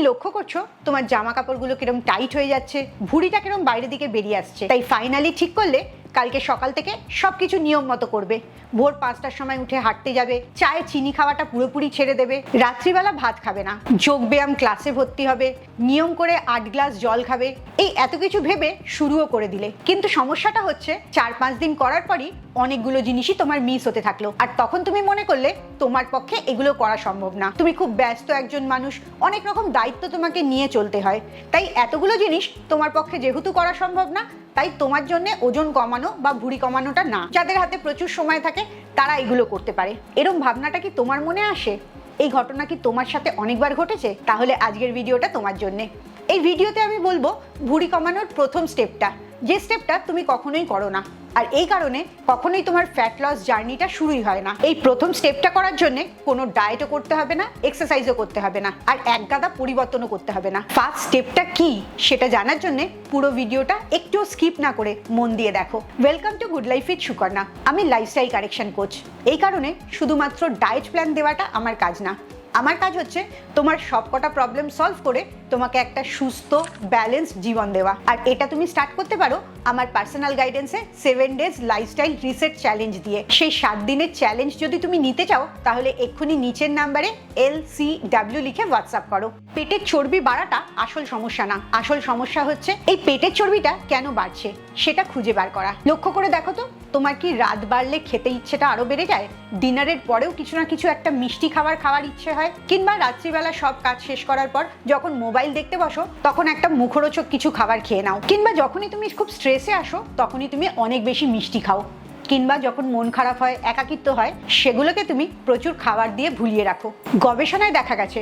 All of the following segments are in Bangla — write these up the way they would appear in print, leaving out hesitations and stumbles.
লক্ষ্য করছো তোমার জামা কাপড়গুলো কিরম টাইট হয়ে যাচ্ছে, ভুঁড়িটা কিরম বাইরের দিকে বেরিয়ে আসছে। তাই ফাইনালি ঠিক করলে কালকে সকাল থেকে সবকিছু নিয়ম মতো করবে। ভোর 5টার সময় উঠে হাঁটতে যাবে, চায়ে চিনি খাওয়াটা পুরোপুরি ছেড়ে দেবে, রাত্রিবেলা ভাত খাবে না, যোগ ব্যায়াম ক্লাসে ভর্তি হবে, নিয়ম করে 8 গ্লাস জল খাবে। এই এত কিছু ভেবে শুরুও করে দিলে, কিন্তু সমস্যাটা হচ্ছে 4-5 দিন করার পরই অনেকগুলো জিনিসই তোমার মিস হতে থাকলো। আর তখন তুমি মনে করলে তোমার পক্ষে এগুলো করা সম্ভব না, তুমি খুব ব্যস্ত একজন মানুষ, অনেক রকম দায়িত্ব তোমাকে নিয়ে চলতে হয়। তাই এতগুলো জিনিস তোমার পক্ষে যেহেতু করা সম্ভব না, তাই তোমার জন্য ওজন কমানো বা ভুঁড়ি কমানোটা না। যাদের হাতে প্রচুর সময় থাকে তারা এগুলো করতে পারে। এরকম ভাবনাটা কি তোমার মনে আসে? এই ঘটনা কি তোমার সাথে অনেকবার ঘটেছে? তাহলে আজকের ভিডিওটা তোমার জন্যে। এই ভিডিওতে আমি বলবো ভুঁড়ি কমানোর প্রথম স্টেপটা, যে স্টেপটা তুমি কখনোই করো না, আর এই কারণে কখনোই তোমার ফ্যাট লস জার্নিটা শুরুই হয় না। এই প্রথম স্টেপটা করার জন্য কোনো ডায়েটও করতে হবে না, এক্সারসাইজও করতে হবে না, আর একগাদা পরিবর্তনও করতে হবে না। ফার্স্ট স্টেপটা কি সেটা জানার জন্য পুরো ভিডিওটা একটু স্কিপ না করে মন দিয়ে দেখো। Welcome to good life with Sukarna. আমি লাইফস্টাইল কারেকশন কোচ। এই কারণে শুধুমাত্র ডায়েট প্ল্যান দেওয়াটা আমার কাজ না, আমার কাজ হচ্ছে তোমার সবকটা প্রবলেম সলভ করে তোমাকে একটা সুস্থ ব্যালেন্স জীবন দেওয়া। আর এটা তুমি স্টার্ট করতে পারো আমার পার্সোনাল গাইডেন্সে 7 ডেজ লাইফস্টাইল রিসেট চ্যালেঞ্জ দিয়ে। সেই 7 দিনের চ্যালেঞ্জ যদি তুমি নিতে চাও তাহলে এক্ষুনি নিচের নাম্বারে LCW লিখে হোয়াটসঅ্যাপ করো। পেটের চর্বি বাড়াটা আসল সমস্যা না, আসল সমস্যা হচ্ছে এই পেটের চর্বিটা কেন বাড়ছে সেটা খুঁজে বার করা। লক্ষ্য করে দেখো তো, তোমার কি রাত বাড়লে খেতে ইচ্ছেটা আরো বেড়ে যায়? ডিনারের পরেও কিছু না কিছু একটা মিষ্টি খাওয়ার ইচ্ছে হয়, কিংবা রাত্রিবেলা সব কাজ শেষ করার পর যখন মোবাইল দেখতে বসো তখন একটা মুখরোচক কিছু খাবার খেয়ে নাও, কিংবা যখনই তুমি খুব স্ট্রেসে আসো তখনই তুমি অনেক বেশি মিষ্টি খাও, কিংবা যখন মন খারাপ হয়, একাকিত্ব হয়, সেগুলোকে তুমি প্রচুর খাবার দিয়ে ভুলিয়ে রাখো। গবেষণায় দেখা গেছে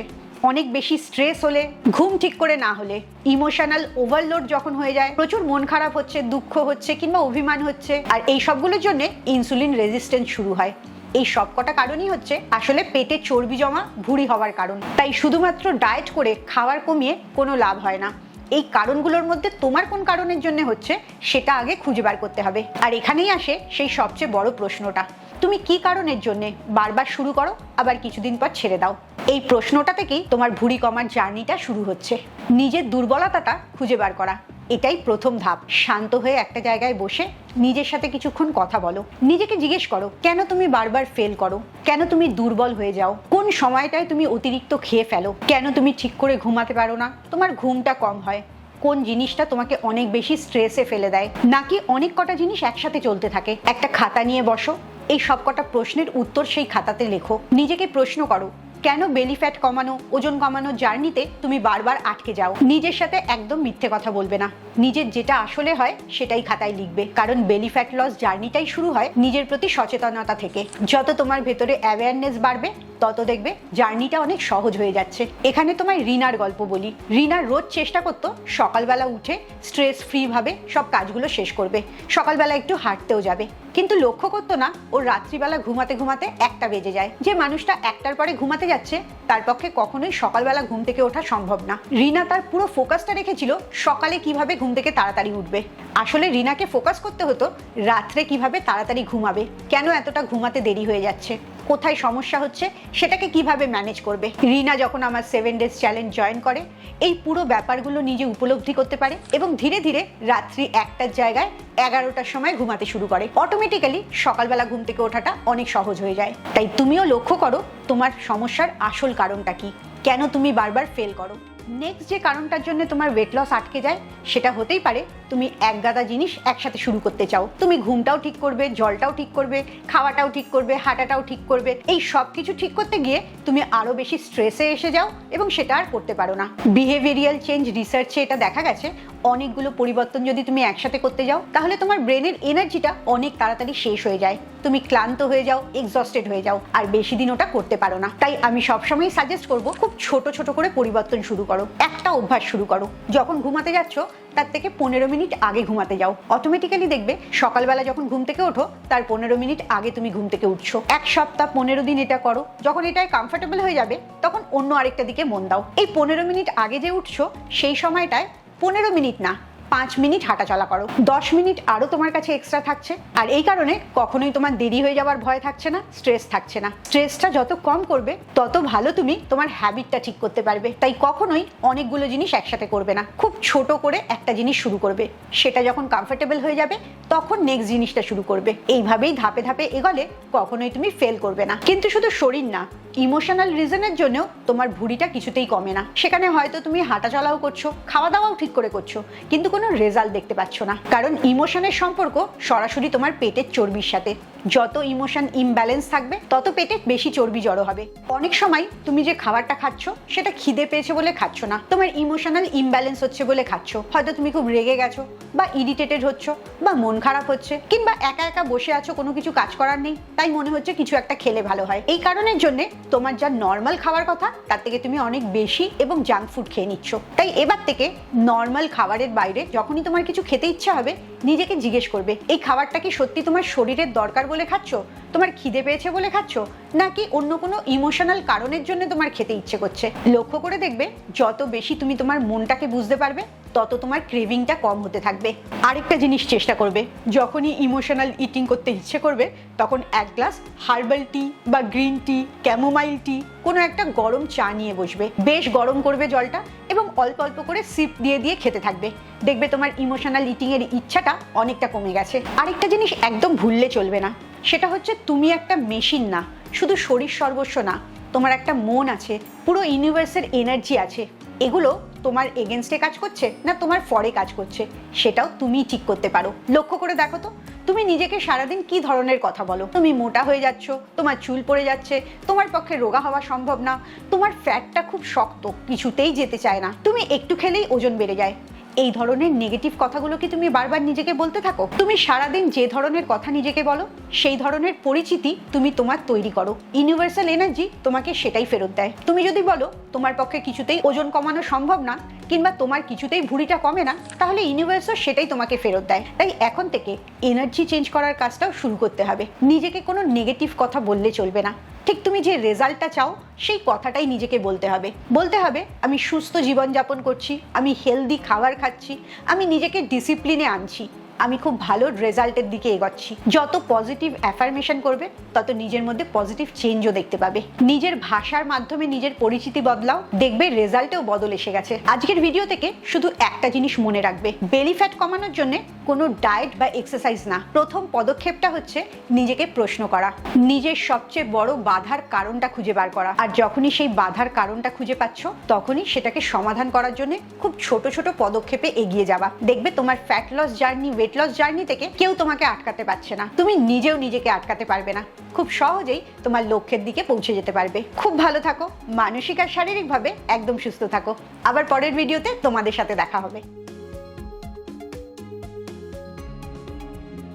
অনেক বেশি স্ট্রেস হলে, ঘুম ঠিক করে না হলে, ইমোশনাল ওভারলোড যখন হয়ে যায়, প্রচুর মন খারাপ হচ্ছে, দুঃখ হচ্ছে কিংবা অভিমান হচ্ছে, আর এই সবগুলোর জন্য ইনসুলিন রেজিস্ট্যান্স শুরু হয়। এই সবকটা কারণই হচ্ছে আসলে পেটে চর্বি জমা, ভুঁড়ি হওয়ার কারণ। তাই শুধুমাত্র ডায়েট করে খাবার কমিয়ে কোনো লাভ হয় না। এই কারণগুলোর মধ্যে তোমার কোন কারণের জন্য হচ্ছে সেটা আগে খুঁজে বার করতে হবে। আর এখানেই আসে সেই সবচেয়ে বড় প্রশ্নটা, তুমি কি কারণের জন্য বারবার শুরু করো আবার কিছুদিন পর ছেড়ে দাও? এই প্রশ্নটা থেকেই তোমার ভুঁড়ি কমার জার্নিটা শুরু হচ্ছে। নিজের দুর্বলতাটা খুঁজে বার করা, এটাই প্রথম ধাপ। শান্ত হয়ে একটা জায়গায় বসে নিজের সাথে কিছুক্ষণ কথা বলো, নিজেকে জিজ্ঞেস করো কেন তুমি বারবার ফেল করো, কেন তুমি দুর্বল হয়ে যাও, কোন সময়টায় তুমি অতিরিক্ত খেয়ে ফেলো, কেন তুমি ঠিক করে ঘুমাতে পারো না, তোমার ঘুমটা কম হয়, কোন জিনিসটা তোমাকে অনেক বেশি স্ট্রেসে ফেলে দেয়, নাকি অনেক কটা জিনিস একসাথে চলতে থাকে। একটা খাতা নিয়ে বসো, এই সবকটা প্রশ্নের উত্তর সেই খাতাতে লেখো। নিজেকে প্রশ্ন করো কেন বেলি ফ্যাট কমানো, ওজন কমানো জার্নিতে তুমি বারবার আটকে যাও। নিজের সাথে একদম মিথ্যে কথা বলবে না, নিজের যেটা আসলে হয় সেটাই খাতায় লিখবে। কারণ বেলি ফ্যাট লস জার্নিটাই শুরু হয় নিজের প্রতি সচেতনতা থেকে। যত তোমার ভেতরে অ্যাওয়ারনেস বাড়বে তত দেখবে জার্নিটা অনেক সহজ হয়ে যাচ্ছে। এখানে তোমায় রিনার গল্প বলি। রিনা রোজ চেষ্টা করতো সকালবেলা উঠে স্ট্রেস ফ্রি ভাবে সব কাজগুলো শেষ করবে, সকালবেলা একটু হাঁটতেও যাবে, কিন্তু লক্ষ্য করতো না ওর রাত্রিবেলা ঘুমাতে ঘুমাতে 1টা বেজে যায়। যে মানুষটা 1টার পরে ঘুমাতে যাচ্ছে তার পক্ষে কখনোই সকালবেলা ঘুম থেকে ওঠা সম্ভব না। রিনা তার পুরো ফোকাসটা রেখেছিল সকালে কিভাবে ঘুম থেকে তাড়াতাড়ি উঠবে। আসলে রিনাকে ফোকাস করতে হতো রাত্রে কিভাবে তাড়াতাড়ি ঘুমাবে, কেন এতটা ঘুমাতে দেরি হয়ে যাচ্ছে, কোথায় সমস্যা হচ্ছে, সেটাকে কিভাবে ম্যানেজ করবে। রিনা যখন আমার 7 ডেজ চ্যালেঞ্জ জয়েন করে এই পুরো ব্যাপারগুলো নিজে উপলব্ধি করতে পারে এবং ধীরে ধীরে রাত্রি 1টার জায়গায় 11টার সময় ঘুমাতে শুরু করে। অটোমেটিক্যালি সকালবেলা ঘুম থেকে ওঠাটা অনেক সহজ হয়ে যায়। তাই তুমিও লক্ষ্য করো তোমার সমস্যার আসল কারণটা কি, কেন তুমি বারবার ফেল করো। নেক্সট যে কারণটার জন্য তোমার ওয়েট লস আটকে যায় সেটা হতেই পারে তুমি একগাদা জিনিস একসাথে শুরু করতে চাও। তুমি ঘুমটাও ঠিক করবে, জলটাও ঠিক করবে, খাওয়াটাও ঠিক করবে, হাঁটাটাও ঠিক করবে। এই সব কিছু ঠিক করতে গিয়ে তুমি আরো বেশি স্ট্রেসে এসে যাও এবং সেটা আর করতে পারো না। বিহেভিয়ারাল চেঞ্জ রিসার্চে এটা দেখা গেছে অনেকগুলো পরিবর্তন যদি তুমি একসাথে করতে যাও তাহলে তোমার ব্রেনের এনার্জিটা অনেক তাড়াতাড়ি শেষ হয়ে যায়, তুমি ক্লান্ত হয়ে যাও, এক্সস্টেড হয়ে যাও, আর বেশি দিন ওটা করতে পারো না। তাই আমি সবসময় সাজেস্ট করবো খুব ছোট ছোট করে পরিবর্তন শুরু করো, একটা অভ্যাস শুরু করো। যখন ঘুমাতে যাচ্ছ তার থেকে 15 মিনিট আগে ঘুমাতে যাও। অটোমেটিক্যালি দেখবে সকালবেলা যখন ঘুম থেকে ওঠো তার 15 মিনিট আগে তুমি ঘুম থেকে উঠছো। 1 সপ্তাহ 15 দিন এটা করো। যখন এটাই কমফর্টেবল হয়ে যাবে তখন অন্য আরেকটা দিকে মন দাও। এই 15 মিনিট আগে যে উঠছো সেই সময়টায় 15 মিনিট না 5 মিনিট হাঁটাচলা করো। 10 মিনিট আরও তোমার কাছে এক্সট্রা থাকছে। আর এই কারণে কখনোই তোমার দেরি হয়ে যাওয়ার ভয় থাকছে না, স্ট্রেস থাকছে না। স্ট্রেসটা যত কম করবে তত ভালো তুমি তোমার হ্যাবিটটা ঠিক করতে পারবে। তাই কখনোই অনেকগুলো জিনিস একসাথে করবে না, খুব ছোট করে একটা জিনিস শুরু করবে। সেটা যখন কমফোর্টেবল হয়ে যাবে তখন নেক্সট জিনিসটা শুরু করবে। এইভাবেই ধাপে ধাপে এগোলে কখনোই তুমি ফেল করবে না। কিন্তু শুধু শরীর না, ইমোশনাল রিজনের জন্যও তোমার ভুঁড়িটা কিছুতেই কমে না। সেখানে হয়তো তুমি হাঁটাচলাও করছো, খাওয়া দাওয়াও ঠিক করে করছো, কিন্তু কোনো রেজাল্ট দেখতে পাচ্ছ না। কারণ ইমোশনের সম্পর্ক সরাসরি তোমার পেটের চর্বির সাথে। যত ইমোশন ইমব্যালেন্স থাকবে তত পেটে বেশি চর্বি জড়ো হবে। অনেক সময় তুমি যে খাবারটা খাচ্ছ সেটা খিদে পেয়েছে বলে খাচ্ছ না, তোমার ইমোশনাল ইমব্যালেন্স হচ্ছে বলে খাচ্ছ। হয়তো তুমি খুব রেগে গেছো, বা ইরিটেটেড হচ্ছ, বা মন খারাপ হচ্ছে, কিংবা একা একা বসে আছো, কোনো কিছু কাজ করার নেই, তাই মনে হচ্ছে কিছু একটা খেলে ভালো হয়। এই কারণের জন্য তোমার যা নর্মাল খাওয়ার কথা তার থেকে তুমি অনেক বেশি এবং জাঙ্ক ফুড খেয়ে নিচ্ছ। তাই এবার থেকে নর্মাল খাবারের বাইরে যখনই তোমার কিছু খেতে ইচ্ছা হবে নিজেকে জিজ্ঞেস করবে, এই খাবারটা কি সত্যি তোমার শরীরের দরকার বলে খাচ্ছ, তোমার খিদে পেয়েছে বলে খাচ্ছ, নাকি অন্য কোনো ইমোশনাল কারণের জন্য তোমার খেতে ইচ্ছে করছে। লক্ষ্য করে দেখবে যত বেশি তুমি তোমার মনটাকে বুঝতে পারবে তত তোমার ক্রেভিংটা কম হতে থাকবে। আরেকটা জিনিস চেষ্টা করবে, যখনই ইমোশনাল ইটিং করতে ইচ্ছে করবে তখন 1 গ্লাস হার্বাল টি বা গ্রিন টি, ক্যামোমাইল টি, কোনো একটা গরম চা নিয়ে বসবে। বেশ গরম করবে জলটা এবং অল্প অল্প করে সিপ দিয়ে দিয়ে খেতে থাকবে। দেখবে তোমার ইমোশনাল ইটিং এর ইচ্ছাটা অনেকটা কমে গেছে। আরেকটা জিনিস একদম ভুললে চলবে না, সেটা হচ্ছে তুমি একটা মেশিন না, শুধু শরীর সর্বস্ব না, তোমার একটা মন আছে, পুরো ইউনিভার্সের এনার্জি আছে। এগুলো তোমার এগেনস্টে কাজ করছে না তোমার ফরে কাজ করছে সেটাও তুমি ঠিক করতে পারো। লক্ষ্য করে দেখো তো, তুমি নিজেকে সারাদিন কি ধরনের কথা বলো। তুমি মোটা হয়ে যাচ্ছ, তোমার চুল পড়ে যাচ্ছে, তোমার পক্ষে রোগা হওয়া সম্ভব না, তোমার ফ্যাটটা খুব শক্ত, কিছুতেই যেতে চায় না, তুমি একটু খেলেই ওজন বেড়ে যায়। এই ধরনের নেগেটিভ কথাগুলো কি তুমি বারবার নিজেকে বলতে থাকো? তুমি সারাদিন যে ধরনের কথা নিজেকে বলো সেই ধরনের পরিচিতি তুমি তোমার তৈরি করো। ইউনিভার্সাল এনার্জি তোমাকে সেটাই ফেরত দেয়। তুমি যদি বলো তোমার পক্ষে কিছুতেই ওজন কমানো সম্ভব না, কিংবা তোমার কিছুতেই ভুঁড়িটা কমে না, তাহলে ইউনিভার্সও সেটাই তোমাকে ফেরত দেয়। তাই এখন থেকে এনার্জি চেঞ্জ করার কাজটাও শুরু করতে হবে। নিজেকে কোনো নেগেটিভ কথা বললে চলবে না। ঠিক তুমি যে রেজাল্টটা চাও সেই কথাটাই নিজেকে বলতে হবে আমি সুস্থ জীবনযাপন করছি, আমি হেলদি খাবার খাচ্ছি, আমি নিজেকে ডিসিপ্লিনে আনছি, আমি খুব ভালো রেজাল্টের দিকে এগোচ্ছি। যত পজিটিভ অ্যাফার্মেশন করবে তত নিজের মধ্যে পজিটিভ চেঞ্জও দেখতে পাবে। নিজের ভাষার মাধ্যমে নিজের পরিচিতি বদলাও, দেখবে রেজাল্টেও বদল এসে গেছে। আজকের ভিডিও থেকে শুধু একটা জিনিস মনে রাখবে, বেলি ফ্যাট কমানোর জন্য কোনো ডায়েট বা এক্সারসাইজ না, প্রথম পদক্ষেপটা হচ্ছে নিজেকে প্রশ্ন করা, নিজের সবচেয়ে বড় বাধার কারণটা খুঁজে বার করা। আর যখনই সেই বাধার কারণটা খুঁজে পাচ্ছ তখনই সেটাকে সমাধান করার জন্য খুব ছোট ছোট পদক্ষেপে এগিয়ে যাবা। দেখবে তোমার fat loss journey, weight loss journey থেকে কেউ তোমাকে আটকাতে পারছে না, তুমি নিজেও নিজেকে আটকাতে পারবে না। খুব সহজেই তোমার লক্ষ্যের দিকে পৌঁছে যেতে পারবে। খুব ভালো থাকো, মানসিক আর শারীরিকভাবে একদম সুস্থ থাকো। আবার পরের ভিডিওতে তোমাদের সাথে দেখা হবে।